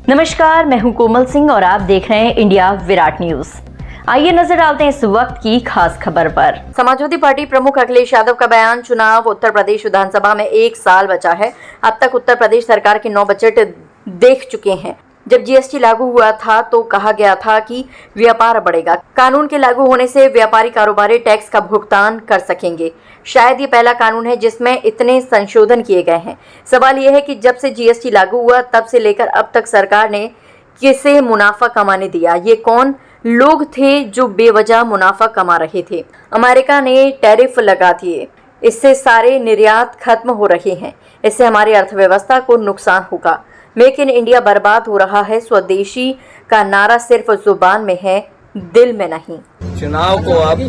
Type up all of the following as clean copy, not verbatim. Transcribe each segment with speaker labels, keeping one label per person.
Speaker 1: नमस्कार, मैं हूं कोमल सिंह और आप देख रहे हैं इंडिया विराट न्यूज। आइए नजर डालते हैं इस वक्त की खास खबर पर। समाजवादी पार्टी प्रमुख अखिलेश यादव का बयान, चुनाव उत्तर प्रदेश विधानसभा में 1 साल बचा है। अब तक उत्तर प्रदेश सरकार के 9 बजट देख चुके हैं। जब जीएसटी लागू हुआ था तो कहा गया था कि व्यापार बढ़ेगा। कानून के लागू होने से व्यापारी कारोबारी टैक्स का भुगतान कर सकेंगे। शायद ये पहला कानून है जिसमें इतने संशोधन किए गए हैं। सवाल यह है कि जब से जीएसटी लागू हुआ तब से लेकर अब तक सरकार ने किसे मुनाफा कमाने दिया? ये कौन लोग थे जो बेवजह मुनाफा कमा रहे थे? अमेरिका ने टैरिफ लगा दिए, इससे सारे निर्यात खत्म हो रहे हैं। इससे हमारी अर्थव्यवस्था को नुकसान होगा। मेक इन इंडिया बर्बाद हो रहा है। स्वदेशी का नारा सिर्फ जुबान में है, दिल में नहीं।
Speaker 2: चुनाव को अब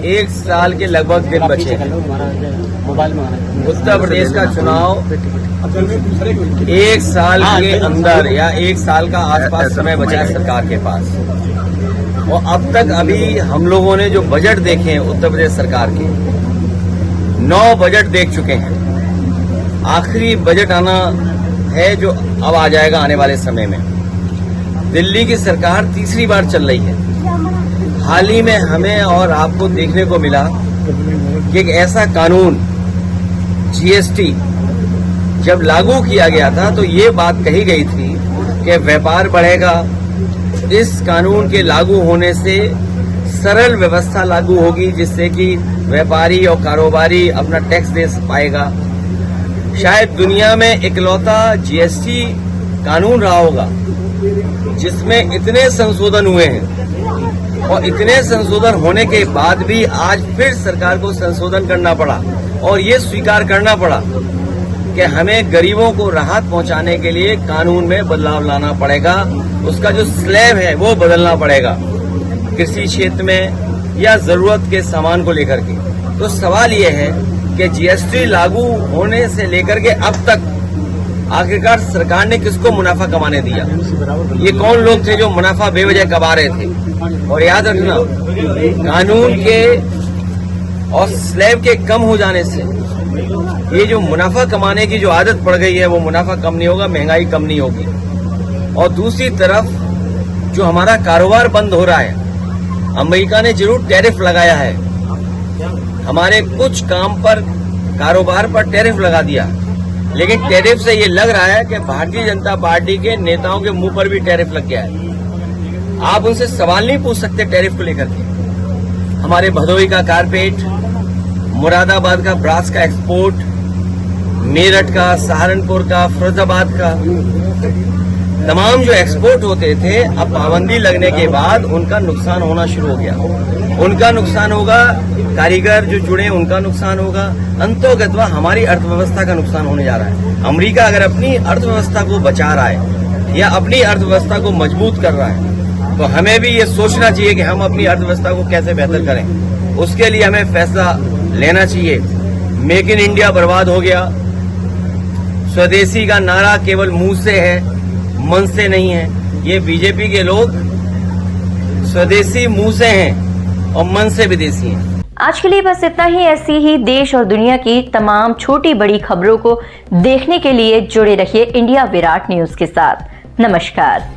Speaker 2: 1 साल के लगभग दिन बचे हैं। उत्तर प्रदेश का चुनाव 1 साल के अंदर या 1 साल का आसपास समय बचा है सरकार के पास। और अब तक अभी हम लोगों ने जो बजट देखे हैं उत्तर प्रदेश सरकार के, 9 बजट देख चुके हैं। आखिरी बजट आना है जो अब आ जाएगा आने वाले समय में। दिल्ली की सरकार तीसरी बार चल रही है। हाल ही में हमें और आपको देखने को मिला कि एक ऐसा कानून जीएसटी जब लागू किया गया था तो ये बात कही गई थी कि व्यापार बढ़ेगा। इस कानून के लागू होने से सरल व्यवस्था लागू होगी जिससे कि व्यापारी और कारोबारी अपना टैक्स दे पाएगा। शायद दुनिया में इकलौता जीएसटी कानून रहा होगा जिसमें इतने संशोधन हुए हैं। और इतने संशोधन होने के बाद भी आज फिर सरकार को संशोधन करना पड़ा और ये स्वीकार करना पड़ा कि हमें गरीबों को राहत पहुंचाने के लिए कानून में बदलाव लाना पड़ेगा। उसका जो स्लैब है वो बदलना पड़ेगा कृषि क्षेत्र में या जरूरत के सामान को लेकर के। तो सवाल ये है कि जीएसटी लागू होने से लेकर के अब तक आखिरकार सरकार ने किसको मुनाफा कमाने दिया? ये कौन लोग थे जो मुनाफा बेवजह कमा रहे थे? और याद रखना, कानून के और स्लैब के कम हो जाने से ये जो मुनाफा कमाने की जो आदत पड़ गई है वो मुनाफा कम नहीं होगा, महंगाई कम नहीं होगी। और दूसरी तरफ जो हमारा कारोबार बंद हो रहा है, अमेरिका ने जरूर टैरिफ लगाया है, हमारे कुछ काम पर कारोबार पर टैरिफ लगा दिया, लेकिन टैरिफ से ये लग रहा है कि भारतीय जनता पार्टी के नेताओं के मुंह पर भी टैरिफ लग गया है। आप उनसे सवाल नहीं पूछ सकते टैरिफ को लेकर के। हमारे भदोही का कारपेट, मुरादाबाद का ब्रास का एक्सपोर्ट, मेरठ का, सहारनपुर का, फिरोजाबाद का, तमाम जो एक्सपोर्ट होते थे अब पाबंदी लगने के बाद उनका नुकसान होना शुरू हो गया। उनका नुकसान होगा, कारीगर जो जुड़े उनका नुकसान होगा, अंतोगत्वा हमारी अर्थव्यवस्था का नुकसान होने जा रहा है। अमेरिका अगर अपनी अर्थव्यवस्था को बचा रहा है या अपनी अर्थव्यवस्था को मजबूत कर रहा है तो हमें भी ये सोचना चाहिए कि हम अपनी अर्थव्यवस्था को कैसे बेहतर करें। उसके लिए हमें फैसला लेना चाहिए। मेक इन इंडिया बर्बाद हो गया। स्वदेशी का नारा केवल मुंह से है, मन से नहीं है। ये बीजेपी के लोग स्वदेशी मुंह से हैं और मन से विदेशी हैं।
Speaker 1: आज के लिए बस इतना ही। ऐसी ही देश और दुनिया की तमाम छोटी बड़ी खबरों को देखने के लिए जुड़े रहिए इंडिया विराट न्यूज के साथ। नमस्कार।